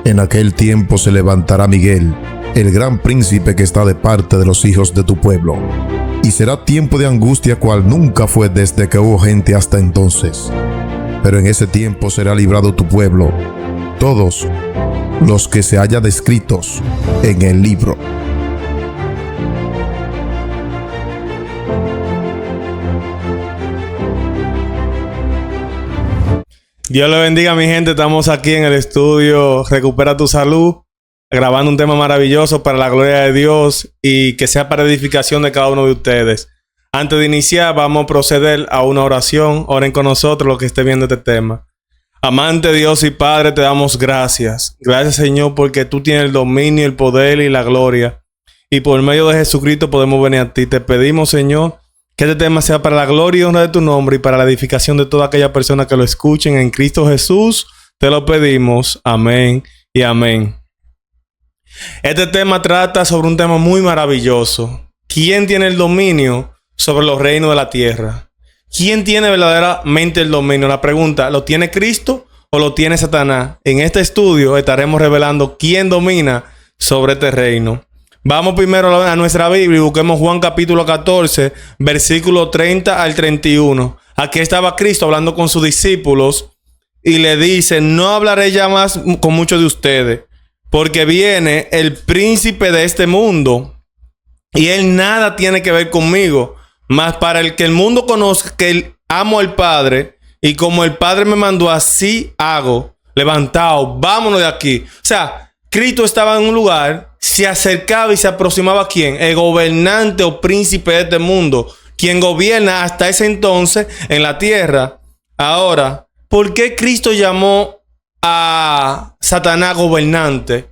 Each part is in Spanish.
En aquel tiempo se levantará Miguel, el gran príncipe que está de parte de los hijos de tu pueblo. Y será tiempo de angustia cual nunca fue desde que hubo gente hasta entonces. Pero en ese tiempo será librado tu pueblo, todos los que se hayan descritos en el libro. Dios le bendiga, mi gente. Estamos aquí en el estudio Recupera tu Salud, grabando un tema maravilloso para la gloria de Dios y que sea para edificación de cada uno de ustedes. Antes de iniciar, vamos a proceder a una oración. Oren con nosotros los que estén viendo este tema. Amante Dios y Padre, te damos gracias. Gracias, Señor, porque tú tienes el dominio, el poder y la gloria. Y por medio de Jesucristo podemos venir a ti. Te pedimos, Señor, que este tema sea para la gloria y honra de tu nombre y para la edificación de toda aquella persona que lo escuchen. En Cristo Jesús te lo pedimos. Amén y amén. Este tema trata sobre un tema muy maravilloso. ¿Quién tiene el dominio sobre los reinos de la tierra? ¿Quién tiene verdaderamente el dominio? La pregunta, ¿lo tiene Cristo o lo tiene Satanás? En este estudio estaremos revelando quién domina sobre este reino. Vamos primero a nuestra Biblia y busquemos Juan capítulo 14, versículo 30 al 31. Aquí estaba Cristo hablando con sus discípulos y le dice: no hablaré ya más con muchos de ustedes, porque viene el príncipe de este mundo y él nada tiene que ver conmigo. Mas para el que el mundo conozca que amo al Padre, y como el Padre me mandó, así hago. Levantaos, vámonos de aquí. O sea, Cristo estaba en un lugar, se acercaba y se aproximaba a ¿quién? El gobernante o príncipe de este mundo, quien gobierna hasta ese entonces en la tierra. Ahora, ¿por qué Cristo llamó a Satanás gobernante?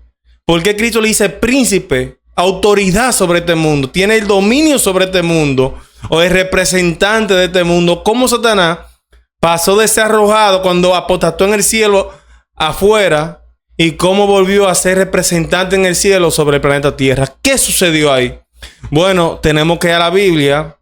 ¿Por qué Cristo le dice príncipe? Autoridad sobre este mundo, tiene el dominio sobre este mundo, o es representante de este mundo. ¿Cómo Satanás pasó de ser arrojado cuando apostató en el cielo afuera, y cómo volvió a ser representante en el cielo sobre el planeta Tierra? ¿Qué sucedió ahí? Bueno, tenemos que ir a la Biblia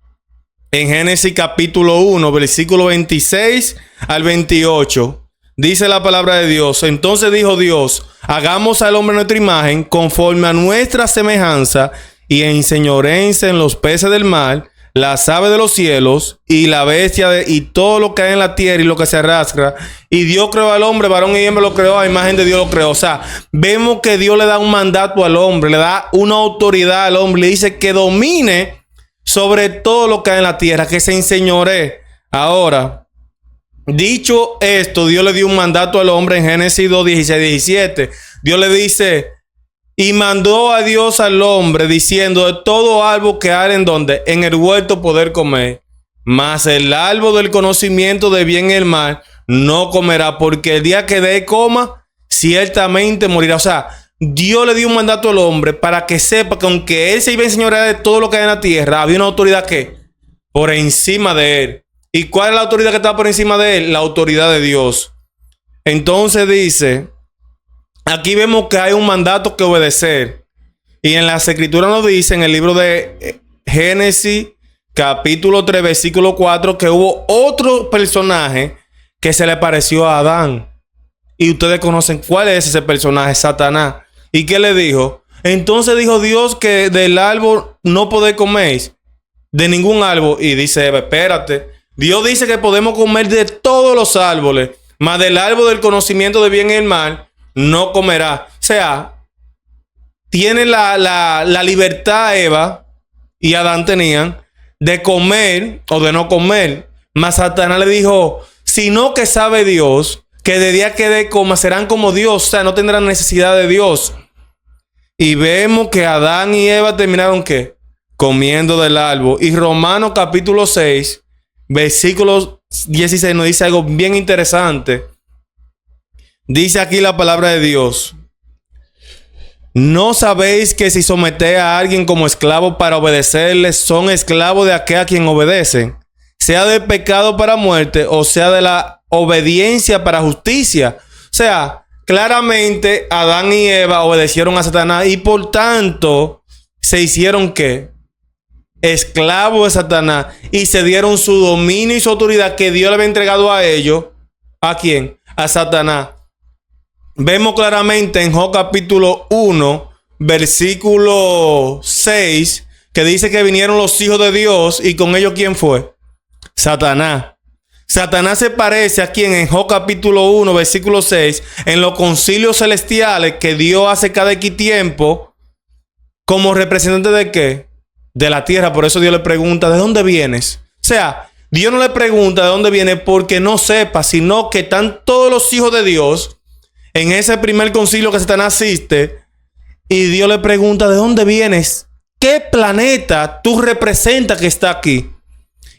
en Génesis capítulo 1, versículo 26 al 28. Dice la palabra de Dios: entonces dijo Dios, hagamos al hombre nuestra imagen, conforme a nuestra semejanza, y enseñoréense en los peces del mar, las aves de los cielos, y la bestia y todo lo que hay en la tierra y lo que se arrastra. Y Dios creó al hombre, varón y hembra lo creó, a imagen de Dios lo creó. O sea, vemos que Dios le da un mandato al hombre, le da una autoridad al hombre, le dice que domine sobre todo lo que hay en la tierra, que se enseñoree. Ahora, dicho esto, Dios le dio un mandato al hombre en Génesis 2, 16, 17. Dios le dice: y mandó a Dios al hombre diciendo: de todo árbol que hay en donde en el huerto poder comer, mas el árbol del conocimiento de bien y el mal no comerá, porque el día que de él coma, ciertamente morirá. O sea, Dios le dio un mandato al hombre para que sepa que aunque él se iba a enseñorear de todo lo que hay en la tierra, había una autoridad que por encima de él. ¿Y cuál es la autoridad que está por encima de él? La autoridad de Dios. Entonces dice, aquí vemos que hay un mandato que obedecer. Y en las escrituras nos dice, en el libro de Génesis capítulo 3, versículo 4, que hubo otro personaje que se le pareció a Adán. Y ustedes conocen cuál es ese personaje: Satanás. ¿Y qué le dijo? Entonces dijo Dios que del árbol no podéis comer, de ningún árbol. Y dice Eva: espérate. Dios dice que podemos comer de todos los árboles, mas del árbol del conocimiento de bien y el mal no comerá. O sea, tiene la libertad Eva y Adán tenían de comer o de no comer. Mas Satanás le dijo: sino que sabe Dios que de día que de coma serán como Dios, o sea, no tendrán necesidad de Dios. Y vemos que Adán y Eva terminaron ¿qué? Comiendo del árbol. Y Romanos capítulo 6, versículo 16 nos dice algo bien interesante. Dice aquí la palabra de Dios: ¿no sabéis que si sometéis a alguien como esclavo para obedecerle, son esclavos de aquel a quien obedecen, sea del pecado para muerte o sea de la obediencia para justicia? O sea, claramente Adán y Eva obedecieron a Satanás y por tanto se hicieron ¿qué? Esclavos de Satanás, y se dieron su dominio y su autoridad que Dios le había entregado a ellos. ¿A quién? A Satanás. vemos claramente en Job capítulo 1, versículo 6, que dice que vinieron los hijos de Dios y con ellos ¿quién fue? Satanás. Satanás se parece a quien en Job capítulo 1, versículo 6, en los concilios celestiales que Dios hace cada X tiempo, como representante de ¿qué? De la tierra. Por eso Dios le pregunta, ¿de dónde vienes? O sea, Dios no le pregunta de dónde viene porque no sepa, sino que están todos los hijos de Dios en ese primer concilio que Satanás asiste, y Dios le pregunta, ¿de dónde vienes? ¿Qué planeta tú representas que está aquí?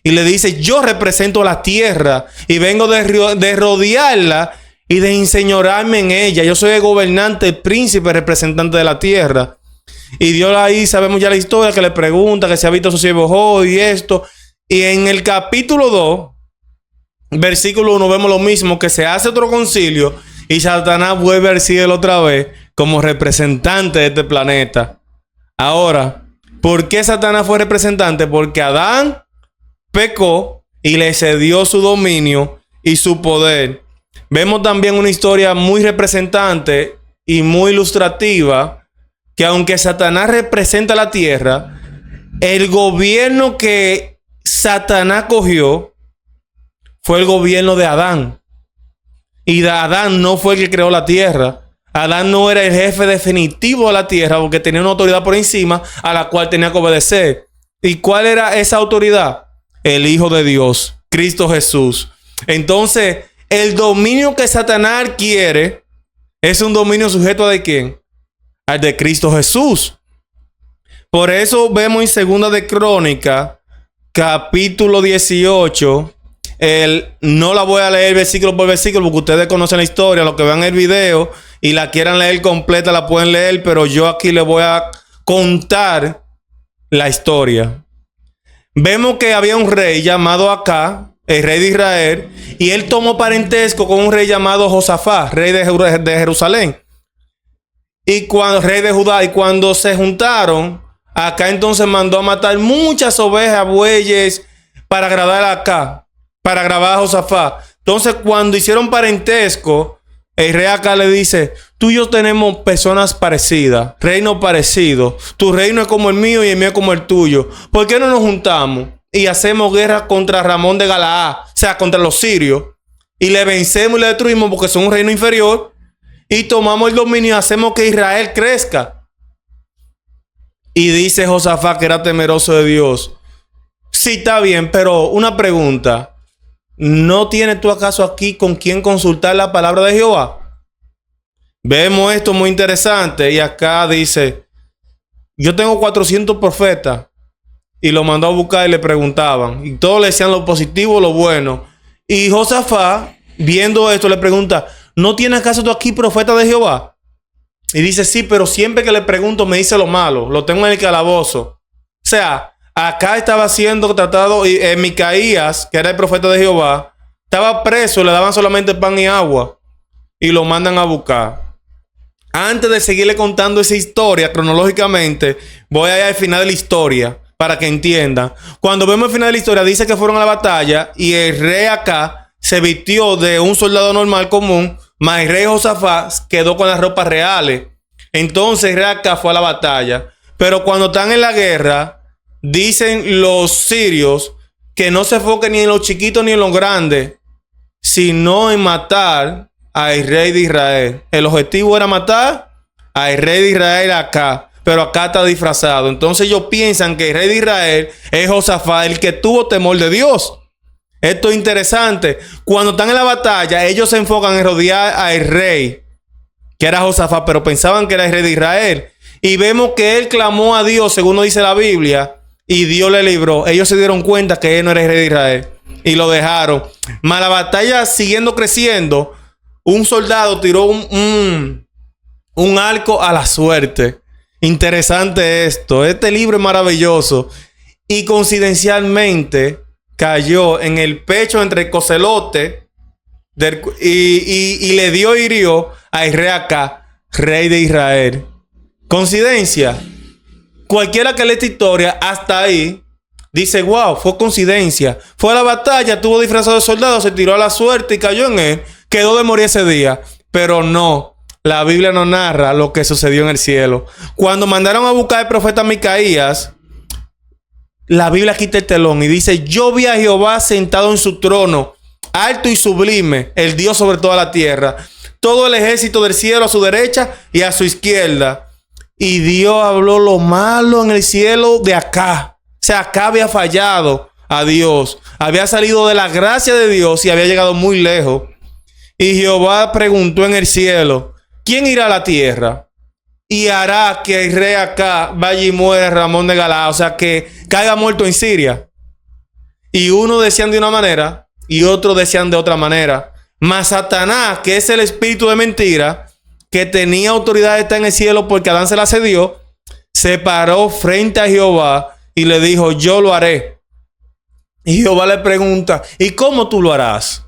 Y le dice, yo represento la tierra y vengo de rodearla y de enseñorarme en ella. Yo soy el gobernante, el príncipe, representante de la tierra. Y Dios ahí, sabemos ya la historia, que le pregunta que si ha visto a su siervo Job y esto. Y en el capítulo 2, versículo 1, vemos lo mismo, que se hace otro concilio y Satanás vuelve al cielo otra vez como representante de este planeta. Ahora, ¿por qué Satanás fue representante? Porque Adán pecó y le cedió su dominio y su poder. Vemos también una historia muy representante y muy ilustrativa, que aunque Satanás representa la tierra, el gobierno que Satanás cogió fue el gobierno de Adán. Y Adán no fue el que creó la tierra. Adán no era el jefe definitivo de la tierra porque tenía una autoridad por encima a la cual tenía que obedecer. ¿Y cuál era esa autoridad? El Hijo de Dios, Cristo Jesús. Entonces, el dominio que Satanás adquiere es un dominio sujeto ¿de quién? Al de Cristo Jesús. Por eso vemos en Segunda de Crónicas, capítulo 18. No la voy a leer versículo por versículo porque ustedes conocen la historia. Los que vean el video y la quieran leer completa la pueden leer, pero yo aquí les voy a contar la historia. Vemos que había un rey llamado Acab, el rey de Israel, y él tomó parentesco con un rey llamado Josafat, rey de Jerusalén, y rey de Judá. Y cuando se juntaron, Acab entonces mandó a matar muchas ovejas, bueyes, para agradar a Acab, para agradar a Josafat. Entonces, cuando hicieron parentesco, el rey Acab le dice, tú y yo tenemos personas parecidas, reinos parecidos. Tu reino es como el mío y el mío es como el tuyo. ¿Por qué no nos juntamos y hacemos guerra contra Ramón de Galaad? O sea, contra los sirios. Y le vencemos y le destruimos porque son un reino inferior. Y tomamos el dominio y hacemos que Israel crezca. Y dice Josafat, que era temeroso de Dios, sí, está bien, pero una pregunta. ¿No tienes tú acaso aquí con quién consultar la palabra de Jehová? Vemos esto muy interesante. Y acá dice, yo tengo 400 profetas. Y lo mandó a buscar y le preguntaban. Y todos le decían lo positivo, lo bueno. Y Josafat, viendo esto, le pregunta, ¿no tienes acaso tú aquí profeta de Jehová? Y dice, sí, pero siempre que le pregunto me dice lo malo. Lo tengo en el calabozo. O sea, acá estaba siendo tratado, y Micaías, que era el profeta de Jehová, estaba preso, le daban solamente pan y agua. Y lo mandan a buscar. Antes de seguirle contando esa historia cronológicamente, voy a ir al final de la historia para que entiendan. Cuando vemos el final de la historia, dice que fueron a la batalla y el rey acá se vistió de un soldado normal común, mas el rey Josafat quedó con las ropas reales. Entonces el rey acá fue a la batalla. Pero cuando están en la guerra, dicen los sirios que no se enfoquen ni en los chiquitos ni en los grandes, sino en matar al rey de Israel. El objetivo era matar al rey de Israel acá, pero acá está disfrazado. Entonces ellos piensan que el rey de Israel es Josafat, el que tuvo temor de Dios. Esto es interesante. Cuando están en la batalla, ellos se enfocan en rodear al rey, que era Josafat, pero pensaban que era el rey de Israel. Y vemos que él clamó a Dios, según nos dice la Biblia, y Dios le libró. Ellos se dieron cuenta que él no era el rey de Israel y lo dejaron. Mas la batalla siguiendo creciendo, un soldado tiró un arco a la suerte. Interesante esto. Este libro es maravilloso. Y coincidencialmente cayó en el pecho entre el cocelote y le dio y hirió al rey Acab, rey de Israel. ¿Coincidencia? Cualquiera que lee esta historia hasta ahí dice, wow, fue coincidencia. Fue a la batalla, estuvo disfrazado de soldado, se tiró a la suerte y cayó en él. Quedó de morir ese día. Pero no. la Biblia nos narra lo que sucedió en el cielo. Cuando mandaron a buscar al profeta Micaías, la Biblia quita el telón y dice: yo vi a Jehová sentado en su trono, alto y sublime, el Dios sobre toda la tierra. Todo el ejército del cielo a su derecha y a su izquierda. Y Dios habló lo malo en el cielo de acá. O sea, acá había fallado a Dios. Había salido de la gracia de Dios y había llegado muy lejos. Y Jehová preguntó en el cielo: ¿quién irá a la tierra y hará que el rey acá vaya y muera Ramón de Galaad? O sea, que caiga muerto en Siria. Y uno decían de una manera y otro decían de otra manera. Mas Satanás, que es el espíritu de mentira, que tenía autoridad de estar en el cielo porque Adán se la cedió, se paró frente a Jehová y le dijo: yo lo haré. Y Jehová le pregunta: ¿y cómo tú lo harás?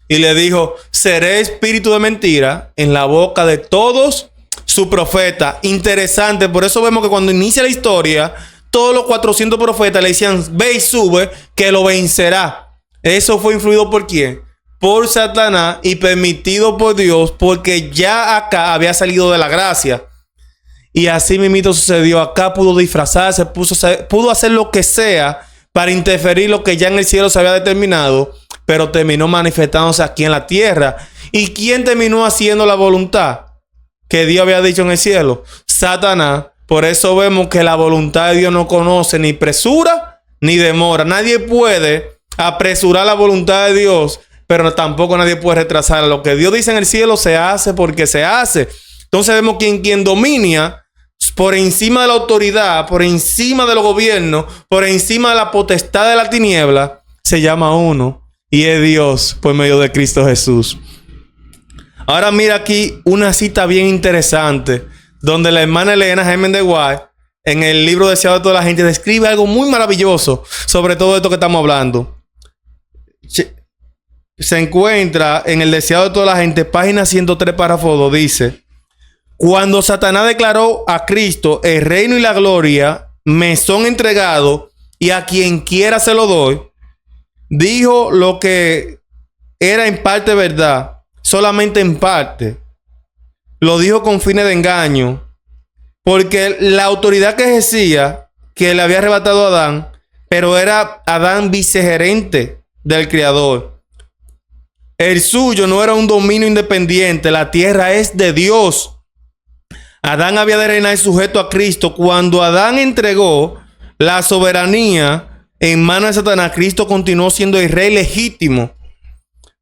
Y le dijo: seré espíritu de mentira en la boca de todos sus profetas. Interesante, por eso vemos que cuando inicia la historia, todos los 400 profetas le decían: ve y sube, que lo vencerá. Eso fue influido ¿por quién? Por Satanás y permitido por Dios, porque ya acá había salido de la gracia. Y así mismo sucedió. Acá pudo disfrazarse, pudo hacer lo que sea para interferir lo que ya en el cielo se había determinado, pero terminó manifestándose aquí en la tierra. ¿Y quién terminó haciendo la voluntad que Dios había dicho en el cielo? Satanás. Por eso vemos que la voluntad de Dios no conoce ni presura ni demora. Nadie puede apresurar la voluntad de Dios, pero tampoco nadie puede retrasar. Lo que Dios dice en el cielo se hace porque se hace. Entonces vemos que quien domina por encima de la autoridad, por encima de los gobiernos, por encima de la potestad de la tiniebla, se llama uno, y es Dios por medio de Cristo Jesús. Ahora mira aquí una cita bien interesante, donde la hermana Elena G. Méndez White, en el libro Deseado de toda la gente, describe algo muy maravilloso sobre todo esto que estamos hablando. Se encuentra en el Deseado de toda la gente, página 103, párrafo 2, dice: cuando Satanás declaró a Cristo: el reino y la gloria me son entregados y a quien quiera se lo doy, dijo lo que era en parte verdad, solamente en parte. Lo dijo con fines de engaño, porque la autoridad que ejercía, que le había arrebatado a Adán, pero era Adán vicegerente del Creador. El suyo no era un dominio independiente. La tierra es de Dios. Adán había de reinar sujeto a Cristo. Cuando Adán entregó la soberanía en manos de Satanás, Cristo continuó siendo el rey legítimo.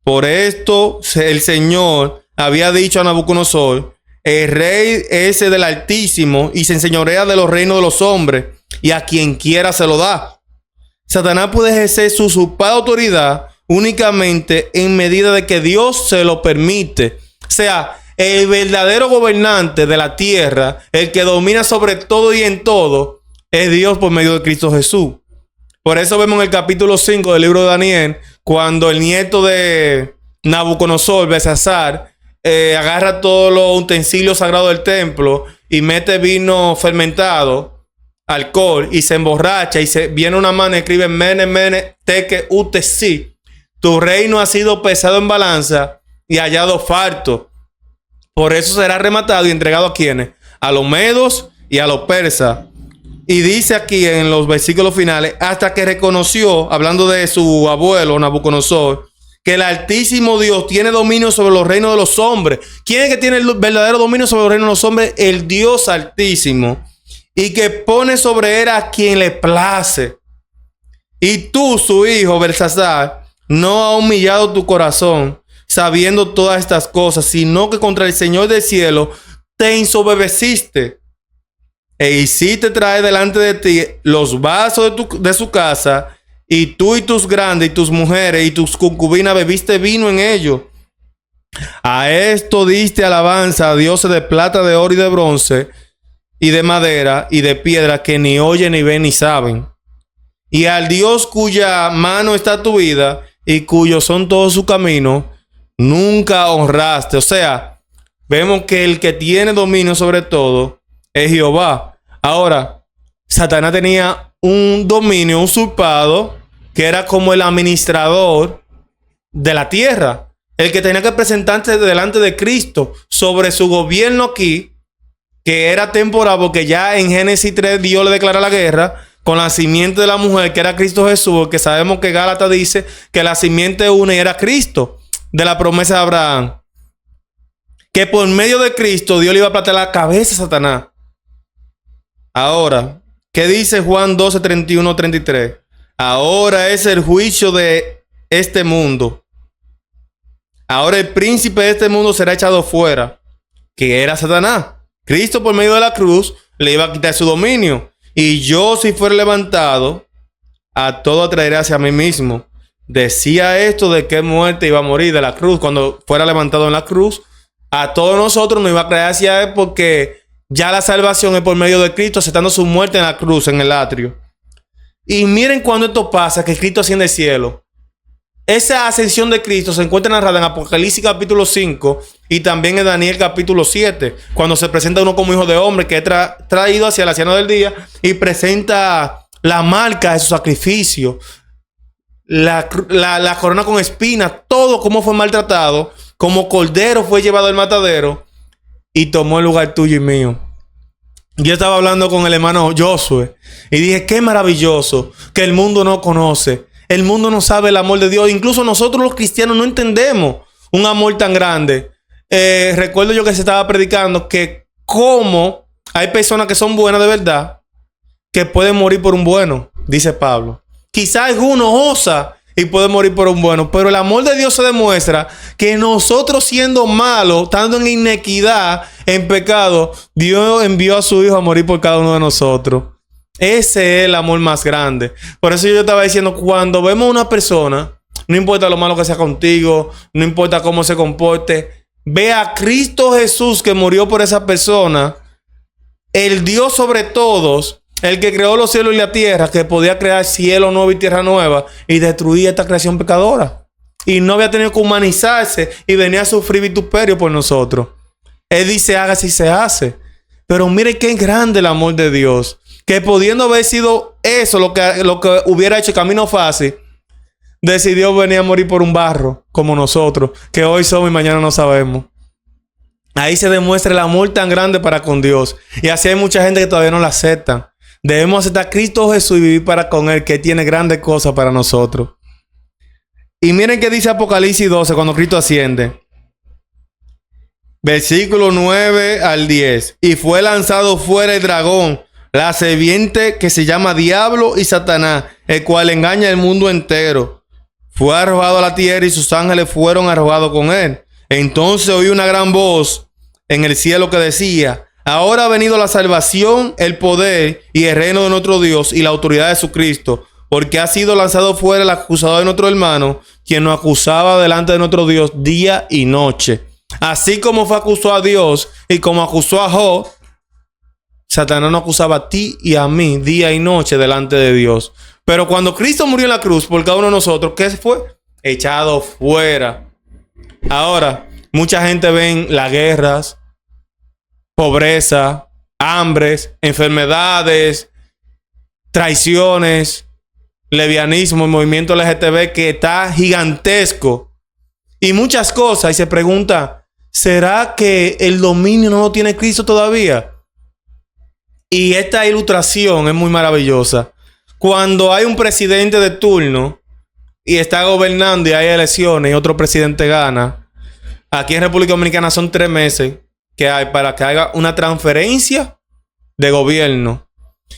Por esto el Señor había dicho a Nabucodonosor: el rey ese del Altísimo, y se enseñorea de los reinos de los hombres, y a quien quiera se lo da. Satanás puede ejercer su usurpada autoridad únicamente en medida de que Dios se lo permite. O sea, el verdadero gobernante de la tierra, el que domina sobre todo y en todo, es Dios por medio de Cristo Jesús. Por eso vemos en el capítulo 5 del libro de Daniel, cuando el nieto de Nabucodonosor, Belsasar, agarra todos los utensilios sagrados del templo y mete vino fermentado, alcohol, y se emborracha, y viene una mano y escribe: Mene, Mene, Tekel, Utesi. Tu reino ha sido pesado en balanza y hallado farto. Por eso será rematado y entregado ¿a quiénes? A los medos y a los persas. Y dice aquí en los versículos finales: hasta que reconoció, hablando de su abuelo Nabucodonosor, que el Altísimo Dios tiene dominio sobre los reinos de los hombres. ¿Quién es que tiene el verdadero dominio sobre los reinos de los hombres? El Dios Altísimo. Y que pone sobre él a quien le place. Y tú, su hijo Belsasar, no ha humillado tu corazón sabiendo todas estas cosas, sino que contra el Señor del cielo te ensoberbeciste e hiciste traer delante de ti los vasos de su casa, y tú y tus grandes y tus mujeres y tus concubinas bebiste vino en ellos. A esto diste alabanza a dioses de plata, de oro y de bronce, y de madera y de piedra, que ni oyen ni ven ni saben. Y al Dios cuya mano está tu vida y cuyos son todos sus caminos, nunca honraste. O sea, vemos que el que tiene dominio sobre todo es Jehová. Ahora, Satanás tenía un dominio usurpado, que era como el administrador de la tierra. el que tenía que presentarse delante de Cristo sobre su gobierno aquí, que era temporal, porque ya en Génesis 3 Dios le declara la guerra con la simiente de la mujer, que era Cristo Jesús, que sabemos que Gálatas dice que la simiente una y era Cristo, de la promesa de Abraham. Que por medio de Cristo Dios le iba a plantar la cabeza a Satanás. Ahora, ¿qué dice Juan 12, 31, 33? Ahora es el juicio de este mundo. Ahora el príncipe de este mundo será echado fuera, que era Satanás. Cristo por medio de la cruz le iba a quitar su dominio. Y yo, si fuera levantado, a todo atraeré hacia mí mismo. Decía esto de que muerte iba a morir de la cruz. Cuando fuera levantado en la cruz, a todos nosotros nos iba a traer hacia él, porque ya la salvación es por medio de Cristo, aceptando su muerte en la cruz, en el atrio. Y miren cuando esto pasa, que Cristo asciende al cielo. Esa ascensión de Cristo se encuentra narrada en Apocalipsis capítulo 5 y también en Daniel capítulo 7, cuando se presenta uno como hijo de hombre que es traído hacia el anciano del día y presenta la marca de su sacrificio, la corona con espinas, todo como fue maltratado, como cordero fue llevado al matadero y tomó el lugar tuyo y mío. Yo estaba hablando con el hermano Josué y dije, qué maravilloso que el mundo no conoce. El mundo no sabe el amor de Dios. Incluso nosotros los cristianos no entendemos un amor tan grande. Recuerdo yo que se estaba predicando que como hay personas que son buenas de verdad, que pueden morir por un bueno, dice Pablo. Quizás alguno osa y puede morir por un bueno, pero el amor de Dios se demuestra que nosotros, siendo malos, estando en inequidad, en pecado, Dios envió a su Hijo a morir por cada uno de nosotros. Ese es el amor más grande. Por eso yo estaba diciendo, cuando vemos a una persona, no importa lo malo que sea contigo, no importa cómo se comporte, ve a Cristo Jesús que murió por esa persona, el Dios sobre todos, el que creó los cielos y la tierra, que podía crear cielo nuevo y tierra nueva y destruir esta creación pecadora. Y no había tenido que humanizarse y venía a sufrir vituperio por nosotros. Él dice, hágase y se hace. Pero mire qué grande el amor de Dios. Que pudiendo haber sido eso lo que hubiera hecho el camino fácil, decidió venir a morir por un barro como nosotros, que hoy somos y mañana no sabemos. Ahí se demuestra el amor tan grande para con Dios. Y así hay mucha gente que todavía no la acepta. Debemos aceptar a Cristo Jesús y vivir para con Él, que tiene grandes cosas para nosotros. Y miren qué dice Apocalipsis 12 cuando Cristo asciende. Versículo 9 al 10. Y fue lanzado fuera el dragón, la serpiente que se llama Diablo y Satanás, el cual engaña el mundo entero. Fue arrojado a la tierra y sus ángeles fueron arrojados con él. Entonces oí una gran voz en el cielo que decía, ahora ha venido la salvación, el poder y el reino de nuestro Dios y la autoridad de Jesucristo, porque ha sido lanzado fuera el acusador de nuestro hermano, quien nos acusaba delante de nuestro Dios día y noche. Así como fue acusado a Dios y como acusó a Job, Satanás nos acusaba a ti y a mí día y noche delante de Dios. Pero cuando Cristo murió en la cruz por cada uno de nosotros, ¿qué fue? Echado fuera. Ahora, mucha gente ven las guerras, pobreza, hambres, enfermedades, traiciones, lesbianismo, el movimiento LGTB que está gigantesco y muchas cosas, y se pregunta, ¿será que el dominio no lo tiene Cristo todavía? Y esta ilustración es muy maravillosa. Cuando hay un presidente de turno y está gobernando y hay elecciones y otro presidente gana, aquí en República Dominicana son 3 meses que hay para que haga una transferencia de gobierno.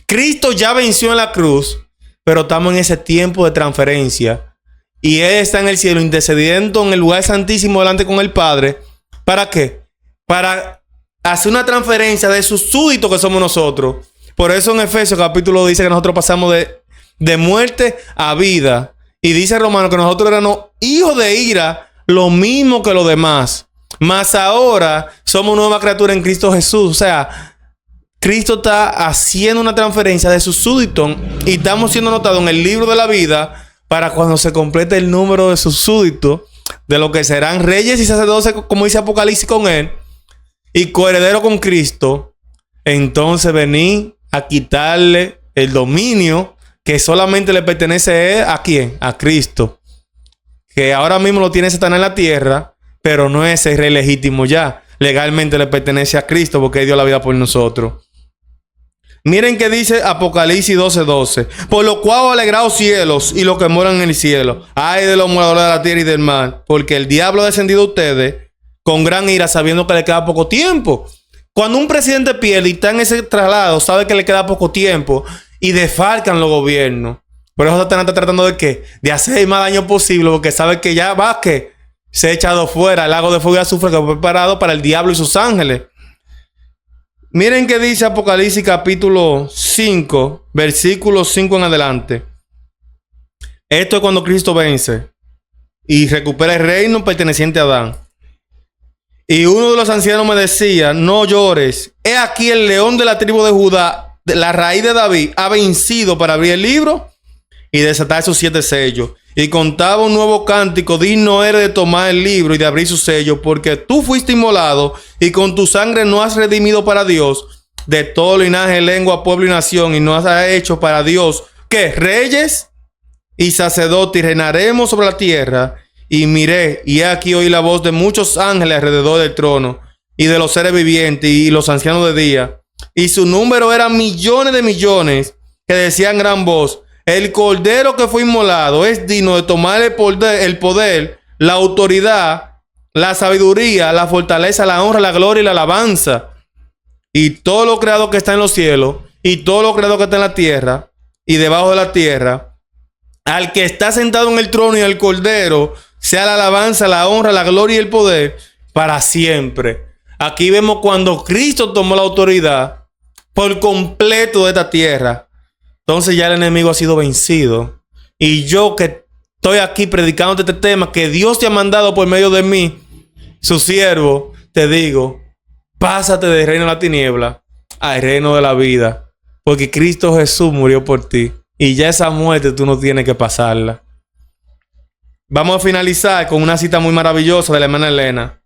Cristo ya venció en la cruz, pero estamos en ese tiempo de transferencia. Y Él está en el cielo intercediendo en el lugar santísimo delante con el Padre. ¿Para qué? Para hacer una transferencia de sus súbditos que somos nosotros. Por eso en Efesios capítulo dice que nosotros pasamos de muerte a vida. Y dice Romano que nosotros éramos hijos de ira, lo mismo que los demás. Mas ahora somos nueva criatura en Cristo Jesús. O sea, Cristo está haciendo una transferencia de sus súbditos y estamos siendo anotados en el libro de la vida para cuando se complete el número de sus súbditos, de lo que serán reyes y sacerdotes, como dice Apocalipsis, con Él y coheredero con Cristo. Entonces venir a quitarle el dominio que solamente le pertenece a ¿quién? A Cristo. que ahora mismo lo tiene Satanás en la tierra, pero no es el rey legítimo ya. Legalmente le pertenece a Cristo porque Él dio la vida por nosotros. Miren que dice Apocalipsis 12:12. Por lo cual alegraos cielos y los que moran en el cielo. Ay de los moradores de la tierra y del mar, porque el diablo ha descendido a ustedes con gran ira, sabiendo que le queda poco tiempo. Cuando un presidente pierde y está en ese traslado, sabe que le queda poco tiempo y defalcan los gobiernos. Por eso Satanás está tratando de ¿qué? De hacer el más daño posible, porque sabe que ya va que se ha echado fuera el lago de fuego y azufre que fue preparado para el diablo y sus ángeles. Miren que dice Apocalipsis capítulo 5, versículo 5 en adelante. Esto es cuando Cristo vence y recupera el reino perteneciente a Adán. Y uno de los ancianos me decía: no llores, he aquí el león de la tribu de Judá, la raíz de David, ha vencido para abrir el libro y desatar sus 7 sellos. Y contaba un nuevo cántico: digno eres de tomar el libro y de abrir sus sellos, porque tú fuiste inmolado y con tu sangre no has redimido para Dios de todo linaje, lengua, pueblo y nación, y no has hecho para Dios ¿qué? Reyes y sacerdotes, y reinaremos sobre la tierra. Y miré, y he aquí oí la voz de muchos ángeles alrededor del trono, y de los seres vivientes, y los ancianos de día. Y su número era millones de millones, que decían gran voz: el cordero que fue inmolado es digno de tomar el poder, la autoridad, la sabiduría, la fortaleza, la honra, la gloria y la alabanza. Y todo lo creado que está en los cielos, y todo lo creado que está en la tierra, y debajo de la tierra, al que está sentado en el trono y al cordero, sea la alabanza, la honra, la gloria y el poder para siempre. Aquí vemos cuando Cristo tomó la autoridad por completo de esta tierra. Entonces ya el enemigo ha sido vencido. Y yo que estoy aquí predicando este tema que Dios te ha mandado por medio de mí, su siervo, te digo: pásate del reino de la tiniebla al reino de la vida. Porque Cristo Jesús murió por ti. Y ya esa muerte tú no tienes que pasarla. Vamos a finalizar con una cita muy maravillosa de la hermana Elena,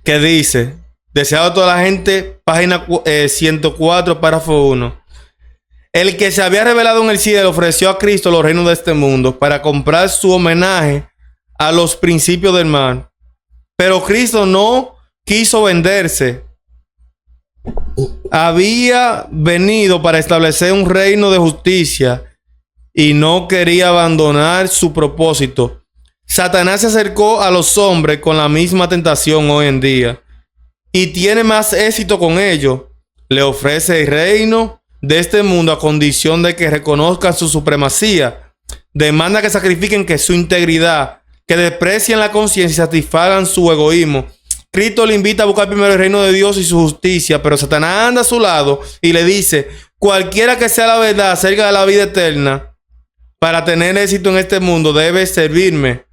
que dice: deseado a toda la gente, página 104, párrafo 1. El que se había revelado en el cielo ofreció a Cristo los reinos de este mundo para comprar su homenaje a los principios del mal. Pero Cristo no quiso venderse. Había venido para establecer un reino de justicia y no quería abandonar su propósito. Satanás se acercó a los hombres con la misma tentación hoy en día y tiene más éxito con ello. Le ofrece el reino de este mundo a condición de que reconozcan su supremacía. Demanda que sacrifiquen que su integridad, que desprecien la conciencia y satisfagan su egoísmo. Cristo le invita a buscar primero el reino de Dios y su justicia, pero Satanás anda a su lado y le dice: cualquiera que sea la verdad acerca de la vida eterna, para tener éxito en este mundo debe servirme.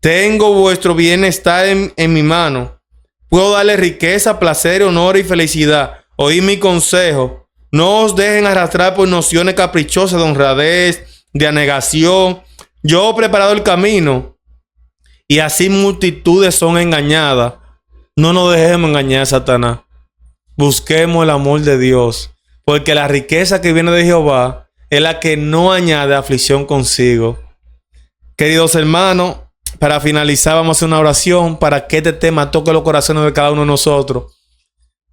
Tengo vuestro bienestar en mi mano. Puedo darle riqueza, placer, honor y felicidad. Oíd mi consejo. No os dejen arrastrar por nociones caprichosas de honradez, de anegación. Yo he preparado el camino y así multitudes son engañadas. No nos dejemos engañar a Satanás. Busquemos el amor de Dios, porque la riqueza que viene de Jehová es la que no añade aflicción consigo. Queridos hermanos, para finalizar vamos a hacer una oración para que este tema toque los corazones de cada uno de nosotros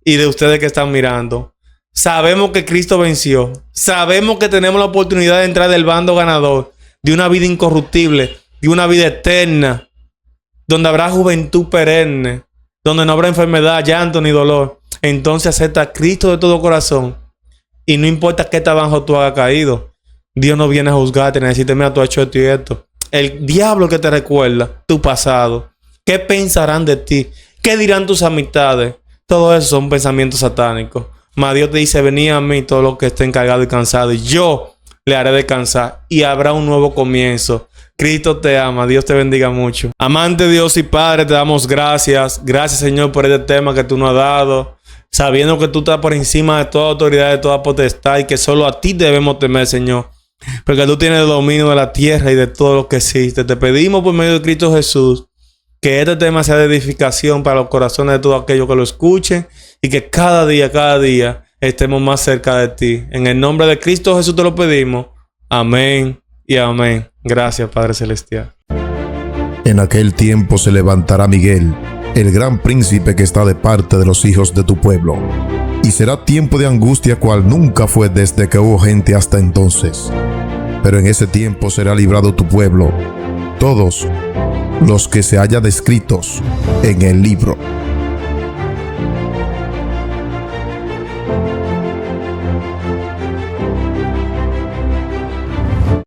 y de ustedes que están mirando. Sabemos que Cristo venció. Sabemos que tenemos la oportunidad de entrar del bando ganador, de una vida incorruptible, de una vida eterna, donde habrá juventud perenne, donde no habrá enfermedad, llanto ni dolor. Entonces acepta a Cristo de todo corazón. Y no importa qué tan bajo tú hayas caído, Dios no viene a juzgarte, ni a decirte: mira, tú has hecho esto y esto. El diablo que te recuerda tu pasado. ¿Qué pensarán de ti? ¿Qué dirán tus amistades? Todo eso son pensamientos satánicos. Mas Dios te dice: venid a mí todos los que estén cargados y cansados, y yo le haré descansar, y habrá un nuevo comienzo. Cristo te ama. Dios te bendiga mucho. Amante Dios y Padre, te damos gracias. Gracias, Señor, por este tema que tú nos has dado, sabiendo que tú estás por encima de toda autoridad, de toda potestad, y que solo a ti debemos temer, Señor, porque tú tienes el dominio de la tierra y de todo lo que existe. Te pedimos por medio de Cristo Jesús que este tema sea de edificación para los corazones de todos aquellos que lo escuchen, y que cada día estemos más cerca de ti. En el nombre de Cristo Jesús te lo pedimos. Amén y amén. Gracias, Padre Celestial. En aquel tiempo se levantará Miguel, el gran príncipe que está de parte de los hijos de tu pueblo. Y será tiempo de angustia cual nunca fue desde que hubo gente hasta entonces. Pero en ese tiempo será librado tu pueblo, todos los que se hallan descritos en el libro.